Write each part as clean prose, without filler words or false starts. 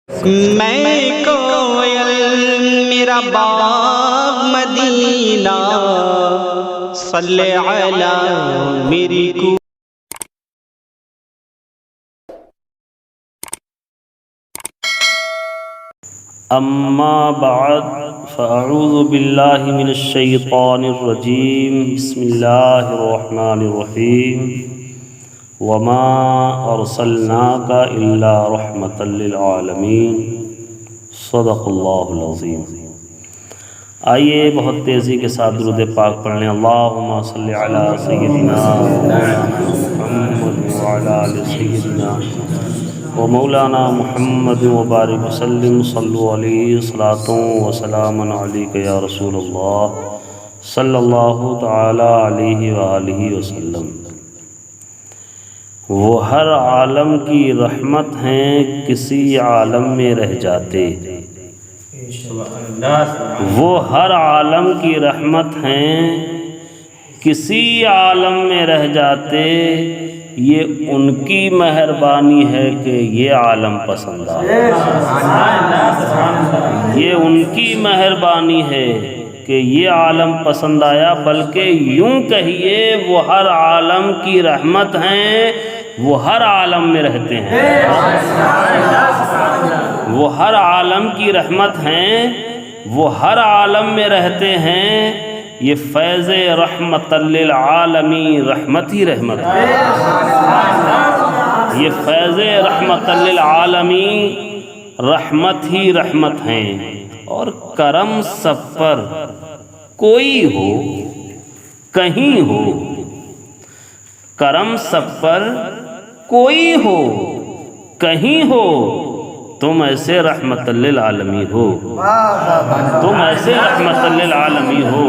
میں کوئل میرا باغ مدینہ صلی علی میری کو اما بعد فاعوذ باللہ من الشیطان الرجیم بسم اللہ الرحمن الرحیم وما ارسلناک الا رحمتا للعالمین صدق اللہ العظیم۔ آئیے بہت تیزی کے ساتھ درود پاک پڑھ لیں۔ اللہم صلی علی سیدنا محمد وعلی آل سیدنا ومولانا محمد وبارک وسلم صلو علیہ صلاۃ وسلام علیک یا رسول اللہ صلی اللہ تعالی علیہ وآلہ وسلم۔ وہ ہر عالم کی رحمت ہیں کسی عالم میں رہ جاتے، وہ ہر عالم کی رحمت ہیں کسی عالم میں رہ جاتے، یہ ان کی مہربانی ہے کہ یہ عالم پسند آیا، یہ ان کی مہربانی ہے کہ یہ عالم پسند آیا، بلکہ یوں کہیے وہ ہر عالم کی رحمت ہیں، وہ ہر عالم میں رہتے ہیں، وہ ہر عالم کی رحمت ہیں، وہ ہر عالم میں رہتے ہیں، یہ فیض رحمت للعالمین، رحمت ہی رحمت ہے، یہ فیض رحمت للعالمین، رحمت ہی رحمت ہیں۔ اور کرم سب پر کوئی ہو کہیں ہو، کرم سب پر کوئی ہو کہیں ہو، تم ایسے رحمت للعالمین ہو، تم ایسے رحمت للعالمین ہو۔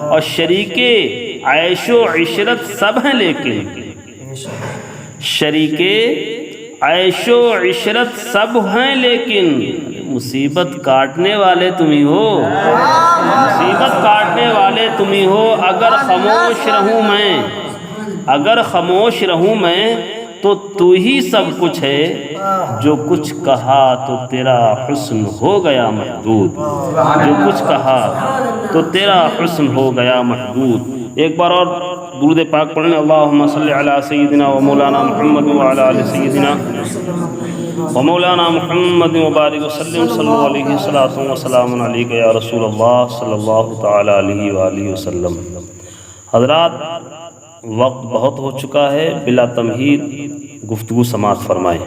اور شریک عیش و عشرت سب ہیں، لیکن شریک عیش و عشرت سب ہیں، لیکن مصیبت کاٹنے والے تم ہی ہو، مصیبت کاٹنے والے تم ہی ہو۔ اگر خاموش رہوں میں، اگر خاموش رہوں میں تو ہی سب کچھ ہے، جو کچھ کہا تو تیرا حسن ہو گیا محدود، جو کچھ کہا تو تیرا حسن ہو گیا محدود۔ ایک بار اور درود پاک پڑھیں۔ اللہم صلی علی سیدنا و مولانا محمد وعلی آل سیدنا و مولانا محمد وبارک وسلم صلو علیہ صلاۃ وسلام علیک یا رسول اللہ صلی اللہ تعالی علیہ وآلہ وسلم۔ حضرات، وقت بہت ہو چکا ہے، بلا تمہید گفتگو سماعت فرمائیں۔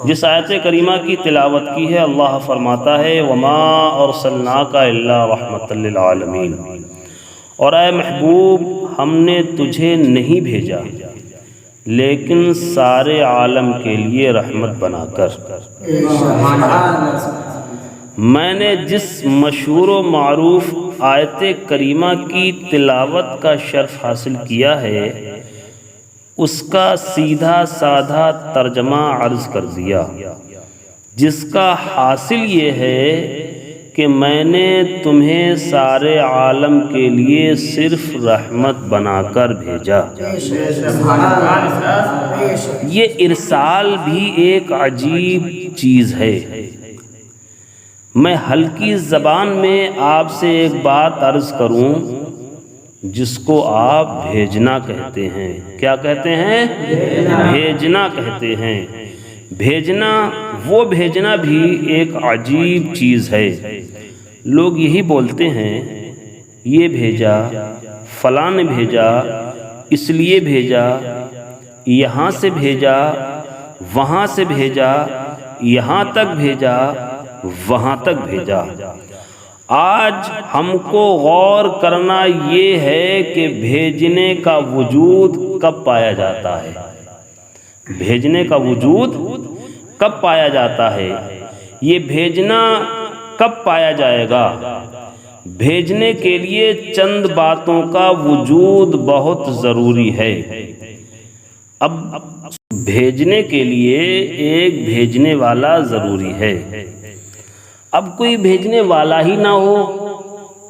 جس آیت کریمہ کی تلاوت کی ہے، اللہ فرماتا ہے وما ارسلناک الا رحمتا للعالمین، اور اے محبوب ہم نے تجھے نہیں بھیجا لیکن سارے عالم کے لیے رحمت بنا کر۔ میں نے جس مشہور و معروف آیت کریمہ کی تلاوت کا شرف حاصل کیا ہے، اس کا سیدھا سادھا ترجمہ عرض کر دیا، جس کا حاصل یہ ہے کہ میں نے تمہیں سارے عالم کے لیے صرف رحمت بنا کر بھیجا۔ یہ ارسال بھی ایک عجیب چیز ہے۔ میں ہلکی زبان میں آپ سے ایک بات عرض کروں، جس کو آپ بھیجنا کہتے ہیں۔ کیا کہتے ہیں؟ بھیجنا کہتے ہیں۔ بھیجنا، وہ بھیجنا بھی ایک عجیب چیز ہے۔ لوگ یہی بولتے ہیں یہ بھیجا، فلاں نے بھیجا، اس لیے بھیجا، یہاں سے بھیجا، وہاں سے بھیجا، یہاں تک بھیجا، وہاں تک بھیجا۔ آج ہم کو غور کرنا یہ ہے کہ بھیجنے کا وجود کب پایا جاتا ہے، بھیجنے کا وجود کب پایا جاتا ہے، یہ بھیجنا کب پایا جائے گا۔ بھیجنے کے لیے چند باتوں کا وجود بہت ضروری ہے۔ اب بھیجنے کے لیے ایک بھیجنے والا ضروری ہے۔ اب کوئی بھیجنے والا ہی نہ ہو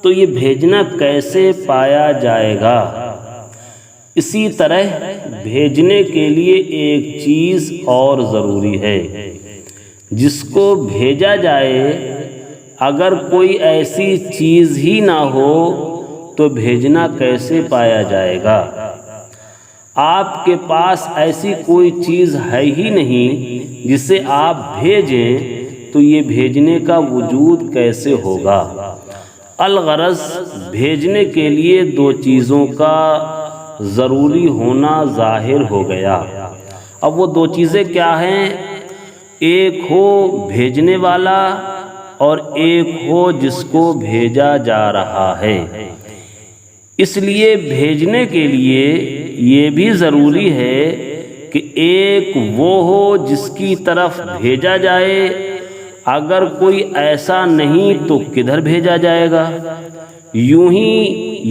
تو یہ بھیجنا کیسے پایا جائے گا؟ اسی طرح بھیجنے کے لیے ایک چیز اور ضروری ہے، جس کو بھیجا جائے اگر کوئی ایسی چیز ہی نہ ہو تو بھیجنا کیسے پایا جائے گا؟ آپ کے پاس ایسی کوئی چیز ہے ہی نہیں جسے آپ بھیجیں تو یہ بھیجنے کا وجود کیسے ہوگا؟ الغرض بھیجنے کے لیے دو چیزوں کا ضروری ہونا ظاہر ہو گیا۔ اب وہ دو چیزیں کیا ہیں؟ ایک ہو بھیجنے والا اور ایک ہو جس کو بھیجا جا رہا ہے۔ اس لیے بھیجنے کے لیے یہ بھی ضروری ہے کہ ایک وہ ہو جس کی طرف بھیجا جائے، اگر کوئی ایسا نہیں تو کدھر بھیجا جائے گا؟ یوں ہی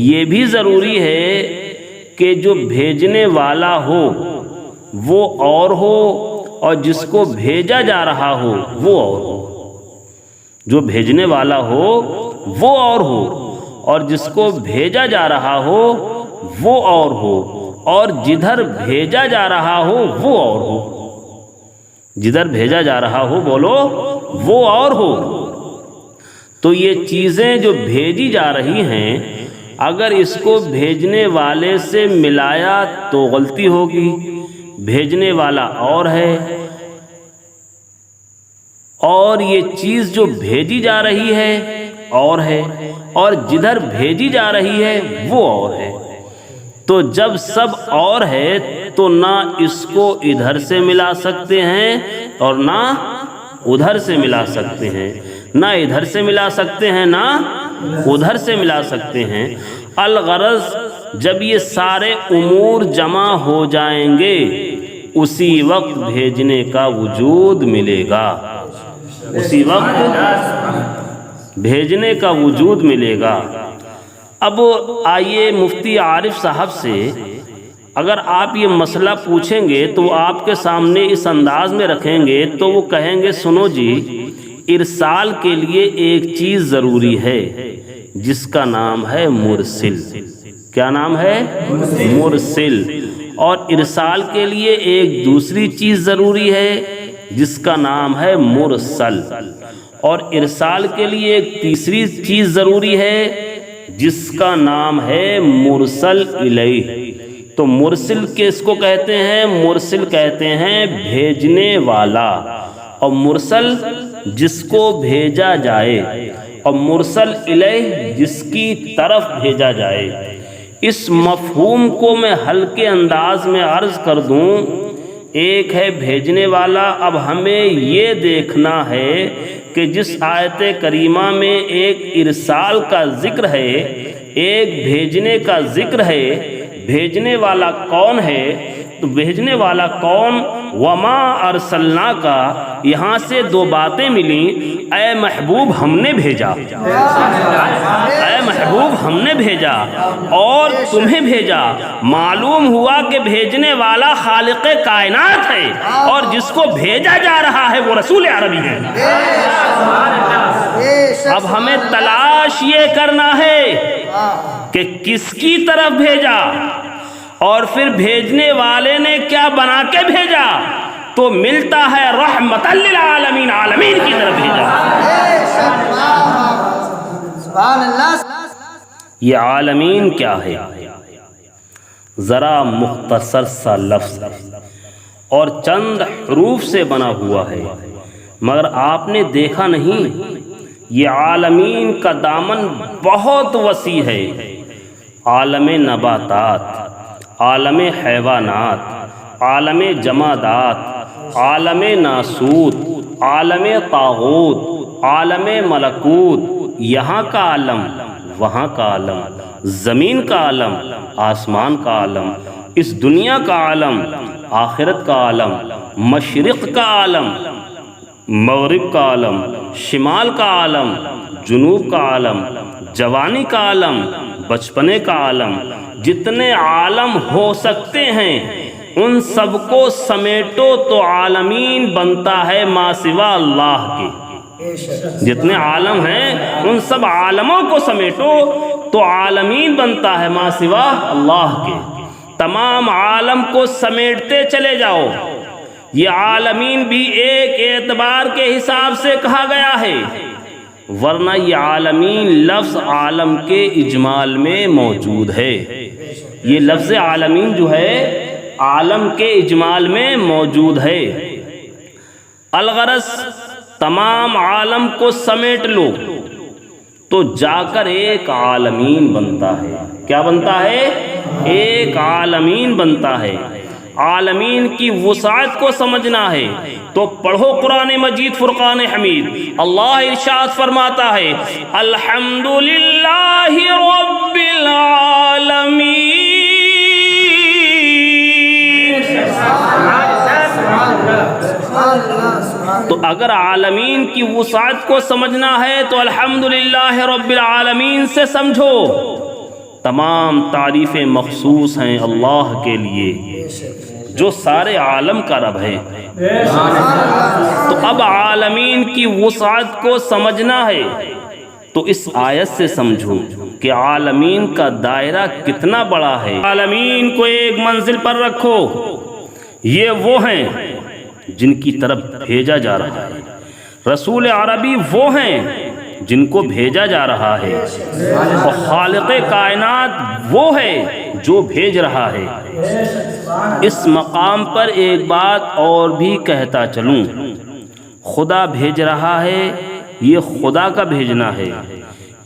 یہ بھی ضروری ہے کہ جو بھیجنے والا ہو وہ اور ہو اور جس کو بھیجا جا رہا ہو وہ اور ہو۔ جو بھیجنے والا ہو وہ اور ہو اور جس کو بھیجا جا رہا ہو وہ اور ہو، اور جدھر بھیجا جا رہا ہو وہ اور ہو۔ جدھر بھیجا جا رہا ہو بولو وہ اور ہو۔ تو یہ چیزیں جو بھیجی جا رہی ہیں اگر اس کو بھیجنے والے سے ملایا تو غلطی ہوگی۔ بھیجنے والا اور ہے اور یہ چیز جو بھیجی جا رہی ہے اور ہے، اور جدھر بھیجی جا رہی ہے وہ اور ہے۔ تو جب سب اور ہے تو نہ اس کو ادھر سے ملا سکتے ہیں اور نہ ادھر سے ملا سکتے ہیں، نہ ادھر سے ملا سکتے ہیں نہ ادھر سے ملا سکتے ہیں۔ الغرض جب یہ سارے امور جمع ہو جائیں گے اسی وقت بھیجنے کا وجود ملے گا، اسی وقت بھیجنے کا وجود ملے گا۔ اب آئیے مفتی عارف صاحب سے اگر آپ یہ مسئلہ پوچھیں گے تو آپ کے سامنے اس انداز میں رکھیں گے تو وہ کہیں گے سنو جی، ارسال کے لیے ایک چیز ضروری ہے جس کا نام ہے مرسل۔ کیا نام ہے؟ مرسل۔ اور ارسال کے لیے ایک دوسری چیز ضروری ہے جس کا نام ہے مرسل، اور ارسال کے لیے ایک تیسری چیز ضروری ہے جس کا نام ہے مرسل الیہ۔ تو مرسل کس کو کہتے ہیں؟ مرسل کہتے ہیں بھیجنے والا، اور مرسل جس کو بھیجا جائے، اور مرسل الیہ جس کی طرف بھیجا جائے۔ اس مفہوم کو میں ہلکے انداز میں عرض کر دوں۔ ایک ہے بھیجنے والا۔ اب ہمیں یہ دیکھنا ہے کہ جس آیت کریمہ میں ایک ارسال کا ذکر ہے، ایک بھیجنے کا ذکر ہے، بھیجنے والا کون ہے؟ تو بھیجنے والا کون؟ وما ارسلنا کا یہاں سے دو باتیں ملیں۔ اے محبوب ہم نے بھیجا، اے محبوب ہم نے بھیجا اور تمہیں بھیجا۔ معلوم ہوا کہ بھیجنے والا خالق کائنات ہے اور جس کو بھیجا جا رہا ہے وہ رسول عربی ہے۔ اب ہمیں تلاش یہ کرنا ہے کہ کس کی طرف بھیجا اور پھر بھیجنے والے نے کیا بنا کے بھیجا، تو ملتا ہے رحمت للعالمین، عالمین کی طرف بھیجا۔ یہ عالمین کیا ہے؟ ذرا مختصر سا لفظ اور چند حروف سے بنا ہوا ہے، مگر آپ نے دیکھا نہیں یہ عالمین کا دامن بہت وسیع ہے۔ عالم نباتات، عالم حیوانات، عالم جمادات، عالم ناسوت، عالم طاغوت، عالم ملکوت، یہاں کا عالم، وہاں کا عالم، زمین کا عالم، آسمان کا عالم، اس دنیا کا عالم، آخرت کا عالم، مشرق کا عالم، مغرب کا عالم، شمال کا عالم، جنوب کا عالم، جوانی کا عالم، بچپنے کا عالم، جتنے عالم ہو سکتے ہیں ان سب کو سمیٹو تو عالمین بنتا ہے ما سوا اللہ کے۔ جتنے عالم ہیں ان سب عالموں کو سمیٹو تو عالمین بنتا ہے ما سوا اللہ کے۔ تمام عالم کو سمیٹتے چلے جاؤ، یہ عالمین بھی ایک اعتبار کے حساب سے کہا گیا ہے، ورنہ یہ عالمین لفظ عالم کے اجمال میں موجود ہے۔ یہ لفظ عالمین جو ہے عالم کے اجمال میں موجود ہے۔ الغرض تمام عالم کو سمیٹ لو تو جا کر ایک عالمین بنتا ہے۔ کیا بنتا ہے؟ ایک عالمین بنتا ہے۔ عالمین کی وسعت کو سمجھنا ہے تو پڑھو قرآن مجید فرقان حمید۔ اللہ ارشاد فرماتا ہے الحمدللہ رب العالمین۔ تو اگر عالمین کی وسعت کو سمجھنا ہے تو الحمدللہ رب العالمین سے سمجھو۔ تمام تعریفیں مخصوص ہیں اللہ کے لیے جو سارے عالم کا رب ہے۔ تو اب عالمین کی وسعت کو سمجھنا ہے تو اس آیت سے سمجھو کہ عالمین کا دائرہ کتنا بڑا ہے۔ عالمین کو ایک منزل پر رکھو، یہ وہ ہیں جن کی طرف بھیجا جا رہا ہے۔ رسول عربی وہ ہیں جن کو بھیجا جا رہا ہے، اور خالق کائنات وہ ہے جو بھیج رہا ہے۔ اس مقام پر ایک بات اور بھی کہتا چلوں، خدا بھیج رہا ہے، یہ خدا کا بھیجنا ہے۔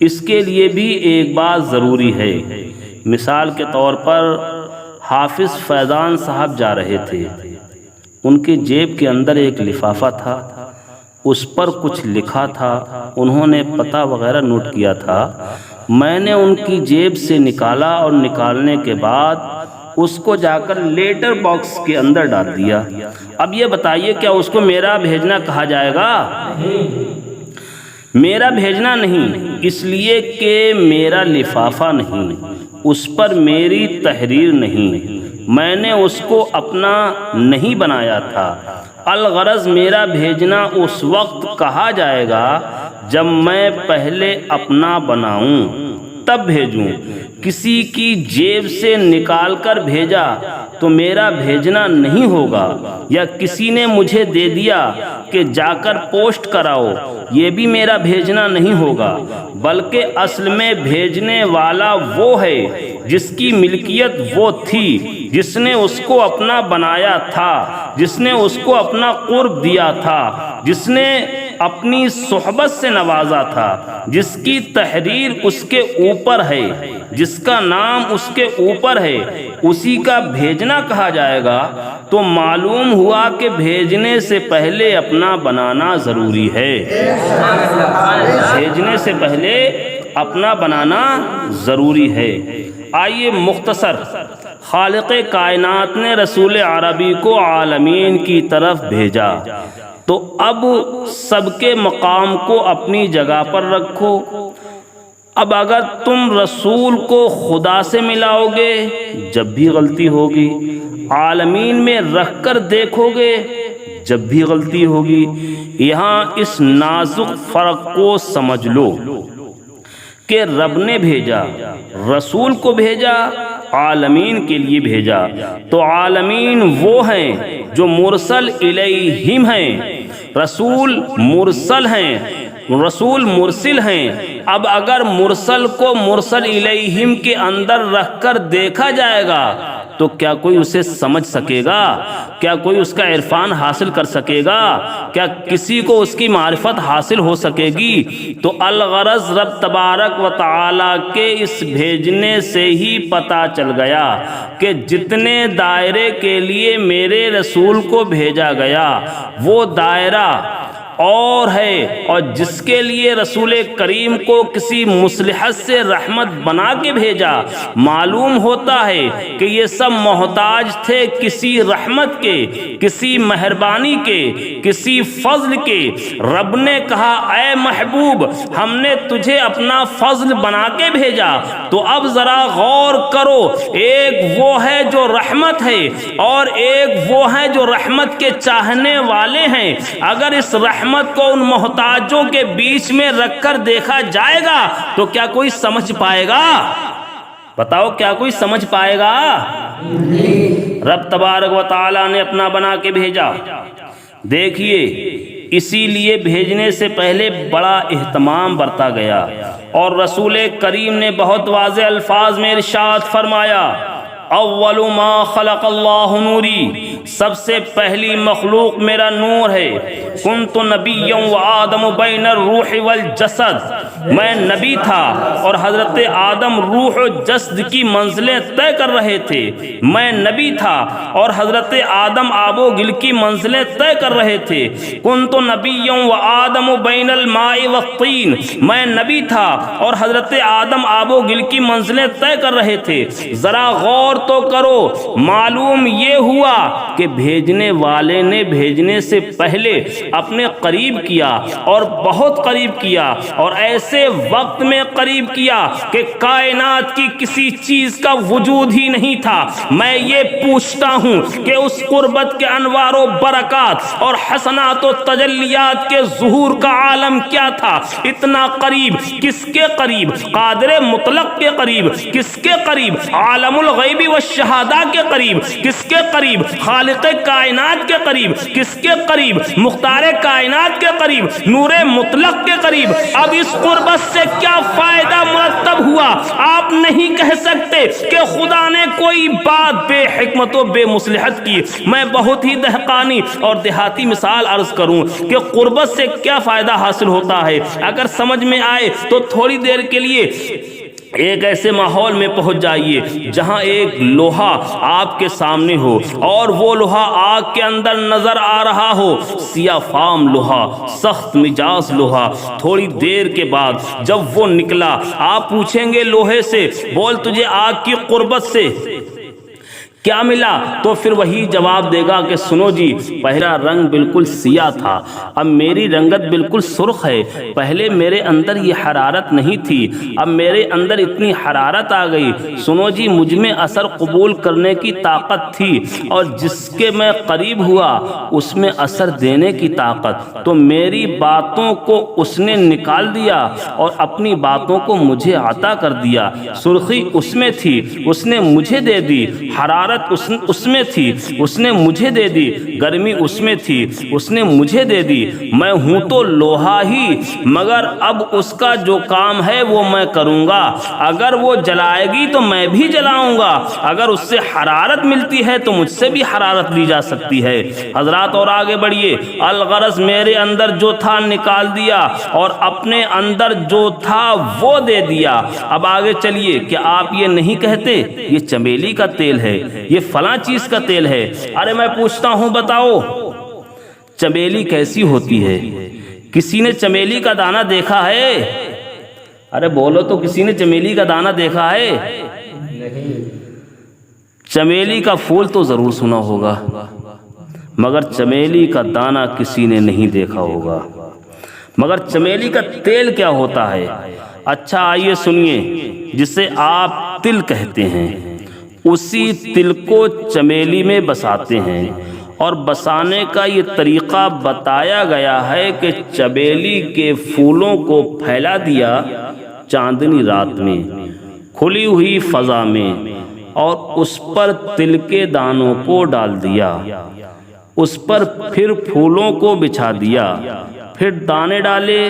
اس کے لیے بھی ایک بات ضروری ہے۔ مثال کے طور پر حافظ فیضان صاحب جا رہے تھے، ان کے جیب کے اندر ایک لفافہ تھا، اس پر کچھ لکھا تھا، انہوں نے پتہ وغیرہ نوٹ کیا تھا۔ میں نے ان کی جیب سے نکالا اور نکالنے کے بعد اس کو جا کر لیٹر باکس کے اندر ڈال دیا۔ اب یہ بتائیے کیا اس کو میرا بھیجنا کہا جائے گا؟ میرا بھیجنا نہیں، اس لیے کہ میرا لفافہ نہیں، اس پر میری تحریر نہیں، میں نے اس کو اپنا نہیں بنایا تھا۔ الغرض میرا بھیجنا اس وقت کہا جائے گا جب میں پہلے اپنا بناؤں تب بھیجوں۔ کسی کی جیب سے نکال کر بھیجا تو میرا بھیجنا نہیں ہوگا، یا کسی نے مجھے دے دیا کہ جا کر پوسٹ کراؤ، یہ بھی میرا بھیجنا نہیں ہوگا، بلکہ اصل میں بھیجنے والا وہ ہے جس کی ملکیت وہ تھی، جس نے اس کو اپنا بنایا تھا، جس نے اس کو اپنا قرب دیا تھا، جس نے اپنی صحبت سے نوازا تھا، جس کی تحریر اس کے اوپر ہے، جس کا نام اس کے اوپر ہے، اسی کا بھیجنا کہا جائے گا۔ تو معلوم ہوا کہ بھیجنے سے پہلے اپنا بنانا ضروری ہے۔ بھیجنے سے پہلے اپنا بنانا ضروری ہے۔ آئیے مختصر، خالق کائنات نے رسول عربی کو عالمین کی طرف بھیجا، تو اب سب کے مقام کو اپنی جگہ پر رکھو۔ اب اگر تم رسول کو خدا سے ملاؤ گے جب بھی غلطی ہوگی، عالمین میں رکھ کر دیکھو گے جب بھی غلطی ہوگی۔ یہاں اس نازک فرق کو سمجھ لو کہ رب نے بھیجا، رسول کو بھیجا، عالمین کے لیے بھیجا، تو عالمین وہ ہیں جو مرسل الیہم ہیں، رسول مرسل ہیں، رسول مرسل ہیں۔ اب اگر مرسل کو مرسل الیہم کے اندر رکھ کر دیکھا جائے گا تو کیا کوئی اسے سمجھ سکے گا؟ کیا کوئی اس کا عرفان حاصل کر سکے گا؟ کیا کسی کو اس کی معرفت حاصل ہو سکے گی؟ تو الغرض رب تبارک و تعالی کے اس بھیجنے سے ہی پتہ چل گیا کہ جتنے دائرے کے لیے میرے رسول کو بھیجا گیا وہ دائرہ اور ہے، اور جس کے لیے رسول کریم کو کسی مصلحت سے رحمت بنا کے بھیجا، معلوم ہوتا ہے کہ یہ سب محتاج تھے کسی رحمت کے، کسی مہربانی کے، کسی فضل کے۔ رب نے کہا اے محبوب ہم نے تجھے اپنا فضل بنا کے بھیجا، تو اب ذرا غور کرو، ایک وہ ہے جو رحمت ہے اور ایک وہ ہے جو رحمت کے چاہنے والے ہیں۔ اگر اس رحمت کو ان محتاجوں کے بیچ میں رکھ کر دیکھا جائے گا تو کیا کوئی سمجھ پائے گا؟ بتاؤ کیا کوئی سمجھ پائے گا؟ رب تبارک و تعالی نے اپنا بنا کے بھیجا. دیکھیے اسی لیے بھیجنے سے پہلے بڑا اہتمام برتا گیا اور رسول کریم نے بہت واضح الفاظ میں ارشاد فرمایا اول ما خلق اللہ نوری، سب سے پہلی مخلوق میرا نور ہے. کنت نبیا وآدم بین الروح والجسد، میں نبی تھا اور حضرت آدم روح و جسد کی منزلیں طے کر رہے تھے. میں نبی تھا اور حضرت آدم آب و گل کی منزلیں طے کر رہے تھے. کنت نبیا وآدم بین الماء والطین، میں نبی تھا اور حضرت آدم آب و گل کی منزلیں طے کر رہے تھے. ذرا غور تو کرو، معلوم یہ ہوا کہ بھیجنے والے نے بھیجنے سے پہلے اپنے قریب کیا اور بہت قریب کیا اور ایسے وقت میں قریب کیا کہ کائنات کی کسی چیز کا وجود ہی نہیں تھا. میں یہ پوچھتا ہوں کہ اس قربت کے انوار و برکات اور حسنات و تجلیات کے ظہور کا عالم کیا تھا. اتنا قریب کس کے قریب؟ قادر مطلق کے قریب. کس کے قریب؟ عالم الغیب والشہادہ کے قریب. کس کے قریب؟ خالق کائنات کے قریب. کس کے قریب؟ مختار کائنات کے قریب، نور مطلق کے قریب. اب اس قربت سے کیا فائدہ مرتب ہوا؟ آپ نہیں کہہ سکتے کہ خدا نے کوئی بات بے حکمت و بے مصلحت کی. میں بہت ہی دہقانی اور دیہاتی مثال عرض کروں کہ قربت سے کیا فائدہ حاصل ہوتا ہے. اگر سمجھ میں آئے تو تھوڑی دیر کے لیے ایک ایسے ماحول میں پہنچ جائیے جہاں ایک لوہا آپ کے سامنے ہو اور وہ لوہا آگ کے اندر نظر آ رہا ہو. سیاہ فام لوہا، سخت مجاز لوہا. تھوڑی دیر کے بعد جب وہ نکلا، آپ پوچھیں گے لوہے سے بول تجھے آگ کی قربت سے کیا ملا؟ تو پھر وہی جواب دے گا کہ سنو جی، پہلا رنگ بالکل سیاہ تھا، اب میری رنگت بالکل سرخ ہے. پہلے میرے اندر یہ حرارت نہیں تھی، اب میرے اندر اتنی حرارت آ گئی. سنو جی، مجھ میں اثر قبول کرنے کی طاقت تھی اور جس کے میں قریب ہوا اس میں اثر دینے کی طاقت. تو میری باتوں کو اس نے نکال دیا اور اپنی باتوں کو مجھے عطا کر دیا. سرخی اس میں تھی، اس نے مجھے دے دی. حرارت اس میں تھی، اس نے مجھے دے دی. گرمی اس میں تھی، اس نے مجھے دے دی. میں ہوں تو لوہا ہی، مگر اب اس کا جو کام ہے وہ میں کروں گا. اگر وہ جلائے گی تو میں بھی جلاؤں گا. اگر اس سے حرارت ملتی ہے تو مجھ سے بھی حرارت لی جا سکتی ہے. حضرات اور آگے بڑھیے. الغرض میرے اندر جو تھا نکال دیا اور اپنے اندر جو تھا وہ دے دیا. اب آگے چلیے. کیا آپ یہ نہیں کہتے یہ چمیلی کا تیل ہے، یہ فلاں چیز کا تیل ہے؟ ارے میں پوچھتا ہوں بتاؤ چمیلی کیسی ہوتی ہے؟ کسی نے چمیلی کا دانہ دیکھا ہے؟ ارے بولو تو، کسی نے چمیلی کا دانہ دیکھا ہے؟ چمیلی کا پھول تو ضرور سنا ہوگا مگر چمیلی کا دانہ کسی نے نہیں دیکھا ہوگا. مگر چمیلی کا تیل کیا ہوتا ہے؟ اچھا آئیے سنیے. جسے آپ تل کہتے ہیں اسی تل کو چمیلی میں بساتے ہیں اور بسانے کا یہ طریقہ بتایا گیا ہے کہ چمیلی کے پھولوں کو پھیلا دیا چاندنی رات میں کھلی ہوئی فضا میں اور اس پر تل کے دانوں کو ڈال دیا. اس پر پھر پھولوں کو بچھا دیا، پھر دانے ڈالے،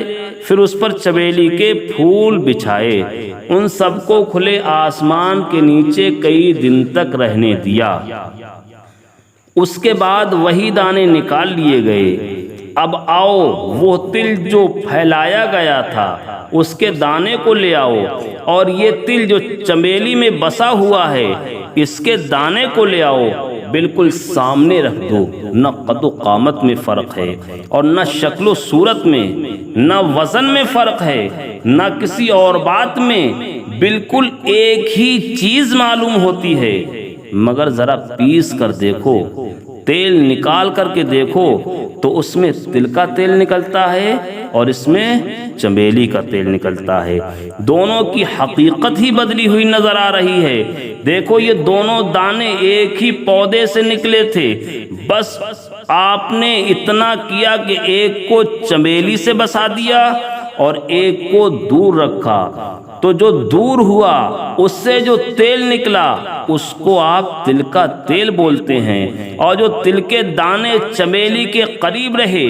پھر اس پر چمیلی کے پھول بچھائے. ان سب کو کھلے آسمان کے نیچے کئی دن تک رہنے دیا. اس کے بعد وہی دانے نکال لیے گئے. اب آؤ وہ تل جو پھیلایا گیا تھا اس کے دانے کو لے آؤ اور یہ تل جو چمیلی میں بسا ہوا ہے اس کے دانے کو لے آؤ. بالکل سامنے رکھ دو. نہ قد و قامت میں فرق ہے اور نہ شکل و صورت میں، نہ وزن میں فرق ہے، نہ کسی اور بات میں. بالکل ایک ہی چیز معلوم ہوتی ہے. مگر ذرا پیس کر دیکھو، تیل نکال کر کے دیکھو تو اس میں تل کا تیل نکلتا ہے اور اس میں چمیلی کا تیل نکلتا ہے. دونوں کی حقیقت ہی بدلی ہوئی نظر آ رہی ہے. دیکھو یہ دونوں دانے ایک ہی پودے سے نکلے تھے، بس آپ نے اتنا کیا کہ ایک کو چمیلی سے بسا دیا اور ایک کو دور رکھا. تو جو دور ہوا اس سے جو تیل نکلا اس کو آپ تل کا تیل بولتے ہیں، اور جو تل کے دانے چمیلی کے قریب رہے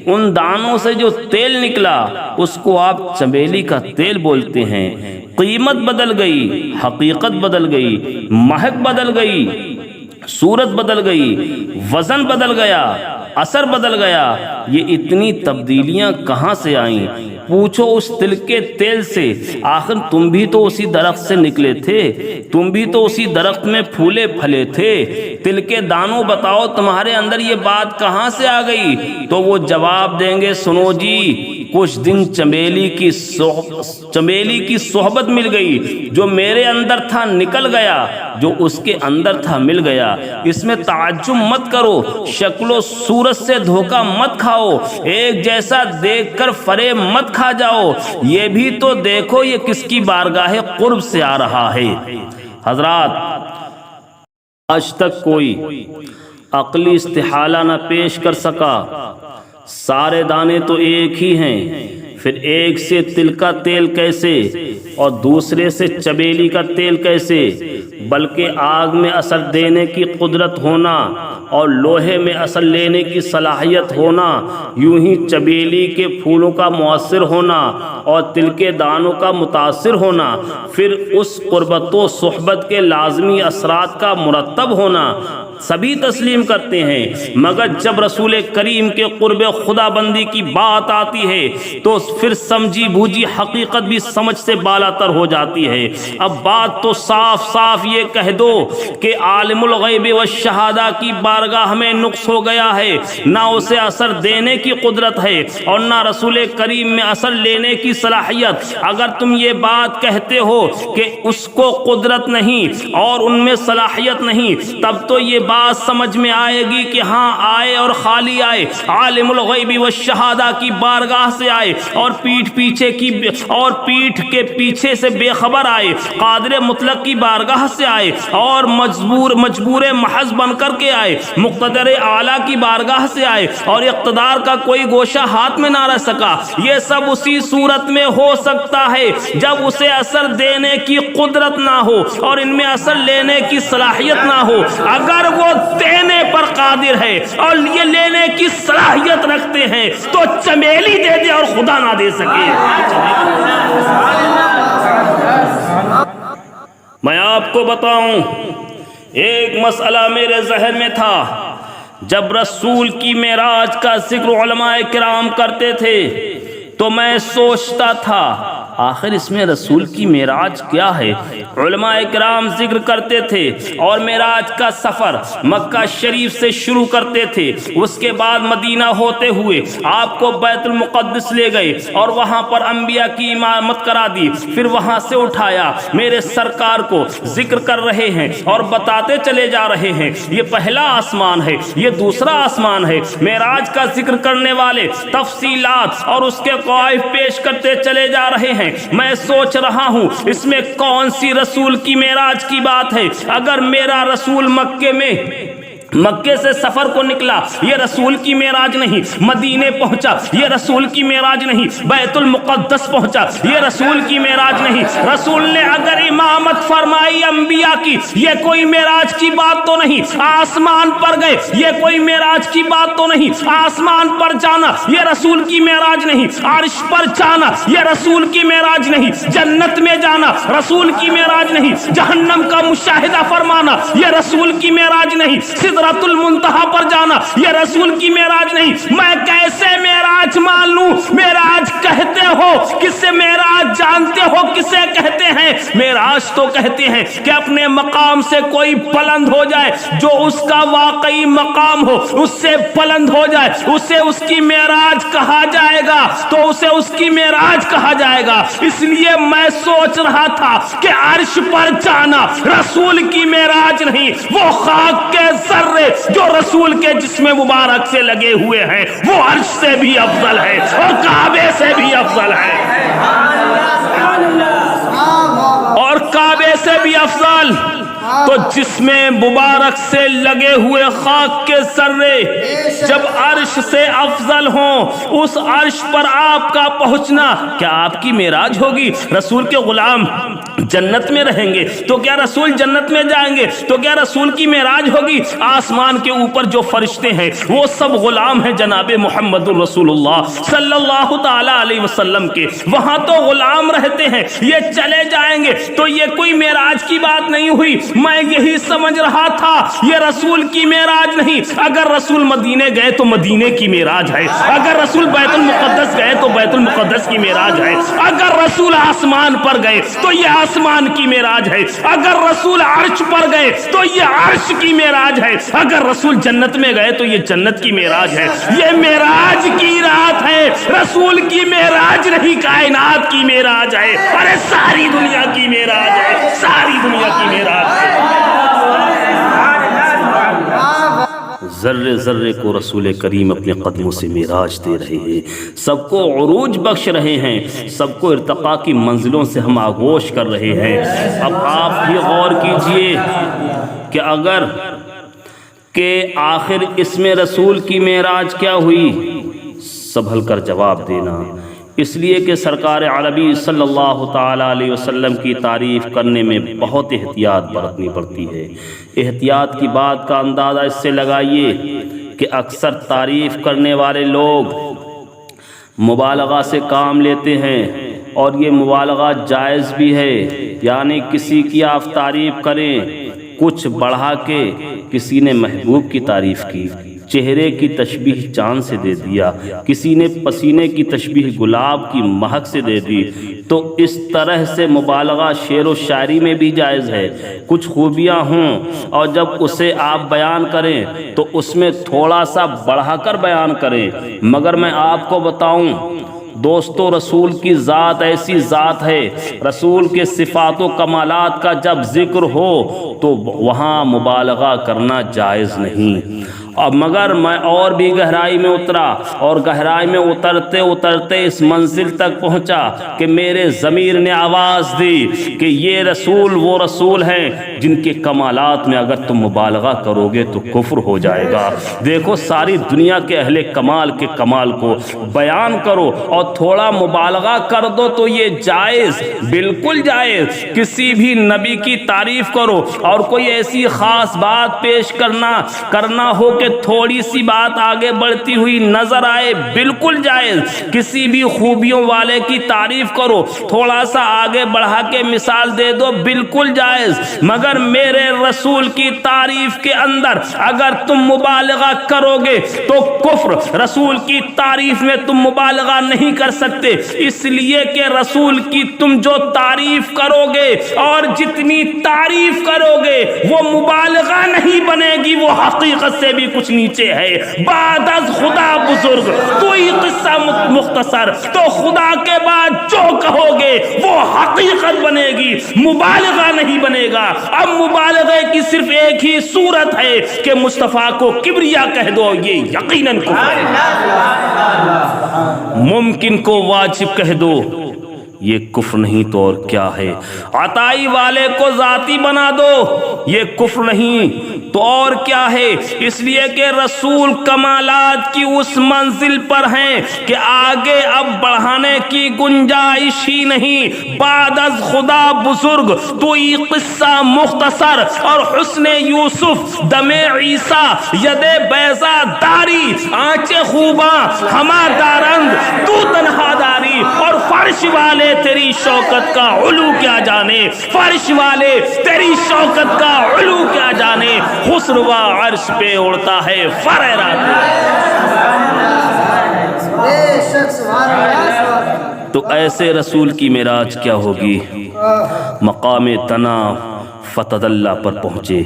ان دانوں سے جو تیل نکلا اس کو آپ چمیلی کا تیل بولتے ہیں۔ قیمت بدل گئی، حقیقت بدل گئی، مہک بدل گئی، صورت بدل گئی، وزن بدل گیا، اثر بدل گیا۔ یہ اتنی تبدیلیاں کہاں سے آئیں؟ پوچھو اس تل کے تیل سے، آخر تم بھی تو اسی درخت سے نکلے تھے، تم بھی تو اسی درخت میں پھولے پھلے تھے، تل کے دانوں بتاؤ تمہارے اندر یہ بات کہاں سے آ گئی؟ تو وہ جواب دیں گے، سنو جی، کچھ دن چمیلی کی صحبت مل گئی، جو میرے اندر تھا نکل گیا، جو اس کے اندر تھا مل گیا۔ اس میں تعجب مت کرو، شکل و صورت سے دھوکہ مت کھاؤ، ایک جیسا دیکھ کر فریب مت کھا جاؤ، یہ بھی تو دیکھو یہ کس کی بارگاہ قرب سے آ رہا ہے۔ حضرات، آج تک کوئی عقلی استحالہ نہ پیش کر سکا، سارے دانے تو ایک ہی ہیں، پھر ایک سے تل کا تیل کیسے اور دوسرے سے چمیلی کا تیل کیسے؟ بلکہ آگ میں اثر دینے کی قدرت ہونا اور لوہے میں اثر لینے کی صلاحیت ہونا، یوں ہی چمیلی کے پھولوں کا مؤثر ہونا اور تل کے دانوں کا متاثر ہونا، پھر اس قربت و صحبت کے لازمی اثرات کا مرتب ہونا، سبھی تسلیم کرتے ہیں۔ مگر جب رسول کریم کے قرب خدا بندی کی بات آتی ہے تو پھر سمجھی بوجھی حقیقت بھی سمجھ سے بالاتر ہو جاتی ہے۔ اب بات تو صاف صاف یہ کہہ دو کہ عالم الغیب والشہادہ کی بارگاہ میں نقص ہو گیا ہے، نہ اسے اثر دینے کی قدرت ہے اور نہ رسول کریم میں اثر لینے کی صلاحیت۔ اگر تم یہ بات کہتے ہو کہ اس کو قدرت نہیں اور ان میں صلاحیت نہیں، تب تو یہ بات سمجھ میں آئے گی کہ ہاں آئے اور خالی آئے، عالم الغیب والشہادہ کی بارگاہ سے آئے اور پیٹھ کے پیچھے سے بے خبر آئے، قادر مطلق کی بارگاہ سے آئے اور مجبور محض بن کر کے آئے، مقتدر اعلیٰ کی بارگاہ سے آئے اور اقتدار کا کوئی گوشہ ہاتھ میں نہ رہ سکا۔ یہ سب اسی صورت میں ہو سکتا ہے جب اسے اثر دینے کی قدرت نہ ہو اور ان میں اثر لینے کی صلاحیت نہ ہو۔ اگر وہ دینے پر قادر ہے اور یہ لینے کی صلاحیت رکھتے ہیں تو چمیلی دے دے اور خدا نہ دے سکے۔ میں آپ کو بتاؤں، ایک مسئلہ میرے ذہن میں تھا جب رسول کی معراج کا ذکر علماء کرام کرتے تھے تو میں سوچتا تھا آخر اس میں رسول کی معراج کیا ہے؟ علماء کرام ذکر کرتے تھے اور معراج کا سفر مکہ شریف سے شروع کرتے تھے، اس کے بعد مدینہ ہوتے ہوئے آپ کو بیت المقدس لے گئے اور وہاں پر انبیاء کی امامت کرا دی، پھر وہاں سے اٹھایا میرے سرکار کو ذکر کر رہے ہیں اور بتاتے چلے جا رہے ہیں یہ پہلا آسمان ہے، یہ دوسرا آسمان ہے۔ معراج کا ذکر کرنے والے تفصیلات اور اس کے قوائف پیش کرتے چلے جا رہے ہیں۔ میں سوچ رہا ہوں اس میں کون سی رسول کی معراج کی بات ہے؟ اگر میرا رسول مکے سے سفر کو نکلا، یہ رسول کی معراج نہیں، مدینے پہنچا، یہ رسول کی معراج نہیں، بیت المقدس پہنچا، یہ رسول کی معراج نہیں۔ رسول نے اگر امامت فرمائی انبیاء کی، یہ کوئی معراج کی بات تو نہیں۔ آسمان پر گئے، یہ کوئی معراج کی بات تو نہیں۔ آسمان پر جانا یہ رسول کی معراج نہیں، عرش پر جانا یہ رسول کی معراج نہیں، جنت میں جانا رسول کی معراج نہیں، جہنم کا مشاہدہ فرمانا یہ رسول کی معراج نہیں، سدرۃ المنتہا پر جانا یہ رسول کی معراج نہیں۔ میں کیسے معراج مان لوں؟ معراج کہتے ہو کسے معراج جانتے ہو کسے کہتے ہیں؟ معراج تو کہتے ہیں کہ اپنے مقام سے کوئی بلند ہو جائے، جو اس کا واقعی مقام ہو اس سے بلند ہو جائے، اسے اس کی معراج کہا جائے گا، تو اسے اس کی معراج کہا جائے گا۔ اس لیے میں سوچ رہا تھا کہ عرش پر جانا رسول کی معراج نہیں، وہ خاک کے ذرے جو رسول کے جسم مبارک سے لگے ہوئے ہیں وہ عرش سے بھی افضل ہے اور کعبے سے بھی افضل ہے، اور کعبے سے بھی افضل تو جسم مبارک سے لگے ہوئے خاک کے ذرے جب عرش سے افضل ہوں، اس عرش پر آپ کا پہنچنا، کیا آپ کی معراج ہوگی؟ رسول کے غلام جنت میں رہیں گے تو کیا رسول جنت میں جائیں گے؟ تو کیا رسول کی معراج ہوگی؟ آسمان کے اوپر جو فرشتے ہیں وہ سب غلام ہیں جناب محمد الرسول اللہ صلی اللہ تعالی علیہ وسلم کے، وہاں تو غلام رہتے ہیں، یہ چلے جائیں گے تو یہ کوئی معراج کی بات نہیں ہوئی۔ میں یہی سمجھ رہا تھا یہ رسول کی معراج نہیں، اگر رسول مدینے گئے تو مدینے کی معراج ہے، اگر رسول بیت المقدس گئے تو بیت المقدس کی معراج ہے، اگر رسول آسمان پر گئے تو یہ آسمان کی معراج ہے، اگر رسول عرش پر گئے تو یہ عرش کی معراج ہے، اگر رسول جنت میں گئے تو یہ جنت کی معراج ہے۔ یہ معراج کی رات ہے، رسول کی معراج نہیں، کائنات کی معراج ہے، ارے ساری دنیا کی معراج ہے، ساری دنیا کی معراج ہے۔ ذرے ذرے کو رسول کریم اپنے قدموں سے معراج دے رہے ہیں، سب کو عروج بخش رہے ہیں، سب کو ارتقاء کی منزلوں سے ہم آغوش کر رہے ہیں۔ اب آپ بھی غور کیجئے کہ اگر کہ آخر اس میں رسول کی معراج کیا ہوئی؟ سنبھل کر جواب دینا، اس لیے کہ سرکار عربی صلی اللہ تعالی علیہ وسلم کی تعریف کرنے میں بہت احتیاط برتنی پڑتی ہے۔ احتیاط کی بات کا اندازہ اس سے لگائیے کہ اکثر تعریف کرنے والے لوگ مبالغہ سے کام لیتے ہیں، اور یہ مبالغہ جائز بھی ہے، یعنی کسی کی آپ تعریف کریں کچھ بڑھا کے، کسی نے محبوب کی تعریف کی، چہرے کی تشبیہ چاند سے دے دیا، کسی نے پسینے کی تشبیہ گلاب کی مہک سے دے دی، تو اس طرح سے مبالغہ شعر و شاعری میں بھی جائز ہے۔ کچھ خوبیاں ہوں اور جب اسے آپ بیان کریں تو اس میں تھوڑا سا بڑھا کر بیان کریں، مگر میں آپ کو بتاؤں دوستو، رسول کی ذات ایسی ذات ہے، رسول کے صفات و کمالات کا جب ذکر ہو تو وہاں مبالغہ کرنا جائز نہیں۔ اور مگر میں اور بھی گہرائی میں اترا، اور گہرائی میں اترتے اترتے اس منزل تک پہنچا کہ میرے ضمیر نے آواز دی کہ یہ رسول وہ رسول ہیں جن کے کمالات میں اگر تم مبالغہ کرو گے تو کفر ہو جائے گا۔ دیکھو ساری دنیا کے اہل کمال کے کمال کو بیان کرو اور تھوڑا مبالغہ کر دو تو یہ جائز، بالکل جائز۔ کسی بھی نبی کی تعریف کرو اور کوئی ایسی خاص بات پیش کرنا ہو کہ تھوڑی سی بات آگے بڑھتی ہوئی نظر آئے، بالکل جائز۔ کسی بھی خوبیوں والے کی تعریف کرو، تھوڑا سا آگے بڑھا کے مثال دے دو، بالکل جائز۔ مگر میرے رسول کی تعریف کے اندر اگر تم مبالغہ کرو گے تو کفر۔ رسول کی تعریف میں تم مبالغہ نہیں کر سکتے، اس لیے کہ رسول کی تم جو تعریف کرو گے اور جتنی تعریف کرو گے وہ مبالغہ نہیں بنے گی، وہ حقیقت سے بھی کچھ نیچے ہے۔ بعد از خدا بزرگ تو ہی قصہ مختصر، تو خدا کے بعد جو کہو گے وہ حقیقت بنے گی، مبالغہ نہیں بنے گا۔ اب مبالغے کی صرف ایک ہی صورت ہے کہ مصطفیٰ کو کبریا کہہ دو، یہ یقیناً کفر ہے۔ ممکن کو واجب کہہ دو، یہ کفر نہیں تو اور کیا ہے۔ عطائی والے کو ذاتی بنا دو، یہ کفر نہیں تو اور کیا ہے۔ اس لیے کہ رسول کمالات کی اس منزل پر ہیں کہ آگے اب بڑھانے کی گنجائش ہی نہیں۔ بعد از خدا بزرگ تو یہ قصہ مختصر، اور حسن یوسف دم عیسیٰ ید بیضا داری، آنچیں خوباں ہما دارند تو تنہا داری، اور فرش والے تیری شوکت کا علو کیا جانے، فرش والے تیری شوکت کا علو کیا جانے، حسن و عرش پہ اڑتا ہے فرعرات۔ تو ایسے رسول کی معراج کیا ہوگی؟ مقام تنا فتد اللہ پر پہنچے،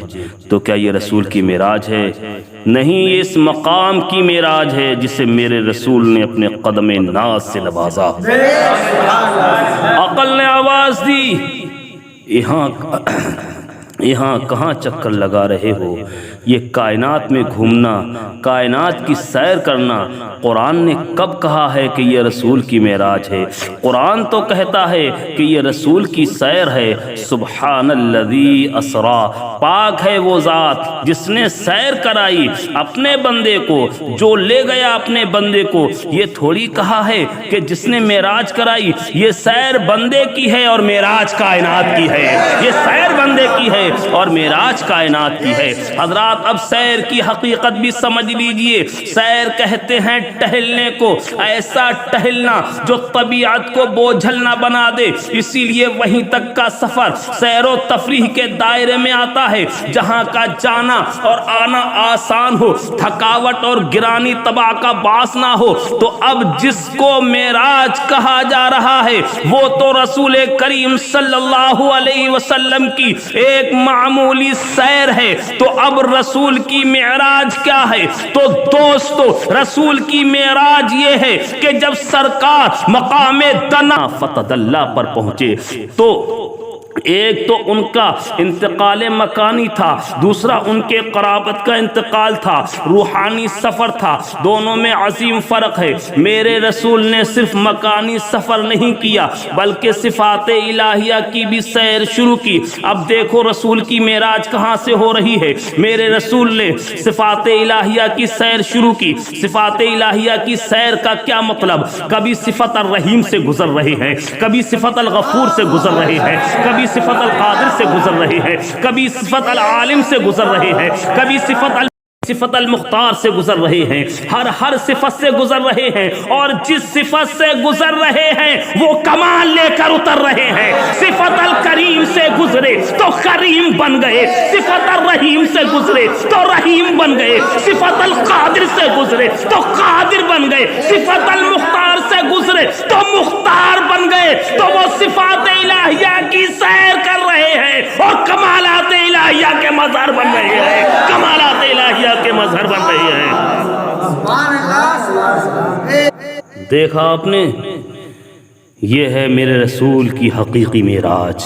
تو کیا یہ رسول کی معراج ہے؟ نہیں، یہ اس مقام کی معراج ہے جسے میرے رسول نے اپنے قدم ناز سے نوازا۔ عقل نے آواز دی، یہاں کہاں چکر لگا رہے ہو؟ یہ کائنات میں گھومنا، کائنات کی سیر کرنا قرآن نے کب کہا ہے کہ یہ رسول کی معراج ہے؟ قرآن تو کہتا ہے کہ یہ رسول کی سیر ہے۔ سبحان الذی اسرا، پاک ہے وہ ذات جس نے سیر کرائی اپنے بندے کو، جو لے گیا اپنے بندے کو۔ یہ تھوڑی کہا ہے کہ جس نے معراج کرائی، یہ سیر بندے کی ہے اور معراج کائنات کی ہے، یہ سیر بندے کی ہے اور معراج کائنات کی ہے۔ حضرات اب سیر کی حقیقت بھی سمجھ لیجئے۔ سیر کہتے ہیں ٹہلنے کو، ایسا ٹہلنا جو طبیعت کو بوجھل نہ بنا دے، اسی لیے وہیں تک کا سفر سیر و تفریح کے دائرے میں آتا ہے جہاں کا جانا اور آنا آسان ہو، تھکاوٹ اور گرانی تباہ کا باعث نہ ہو۔ تو اب جس کو معراج کہا جا رہا ہے وہ تو رسول کریم صلی اللہ علیہ وسلم کی ایک معمولی سیر ہے۔ تو اب رسول کی معراج کیا ہے؟ تو دوستو رسول کی معراج یہ ہے کہ جب سرکار مقام دنا فتح اللہ پر پہنچے تو ایک تو ان کا انتقال مکانی تھا، دوسرا ان کے قرابت کا انتقال تھا، روحانی سفر تھا، دونوں میں عظیم فرق ہے۔ میرے رسول نے صرف مکانی سفر نہیں کیا بلکہ صفات الہیہ کی بھی سیر شروع کی۔ اب دیکھو رسول کی معراج کہاں سے ہو رہی ہے۔ میرے رسول نے صفات الہیہ کی سیر شروع کی۔ صفات الہیہ کی سیر کا کیا مطلب؟ کبھی صفت الرحیم سے گزر رہے ہیں، کبھی صفت الغفور سے گزر رہے ہیں، کبھی صفت القادر سے گزر رہے ہیں، کبھی صفت العالم سے گزر رہے ہیں، کبھی صفت المختار سے گزر رہے ہیں۔ ہر صفت سے گزر رہے ہیں، اور جس صفت سے گزر رہے ہیں وہ کمال لے کر اتر رہے ہیں۔ صفت الکریم سے گزرے تو کریم بن گئے، صفت الرحیم سے گزرے تو رحیم بن گئے، صفت القادر سے گزرے تو قادر بن گئے، صفت المختار سے گزرے تو مختار بن گئے۔ تو وہ صفات الہیہ کی سیر کر رہے ہیں اور کمالات الہیہ کے مظہر بن رہے ہیں، کمالات الہیہ کے مظہر بن رہے ہیں۔ دیکھا آپ نے، یہ ہے میرے رسول کی حقیقی معراج۔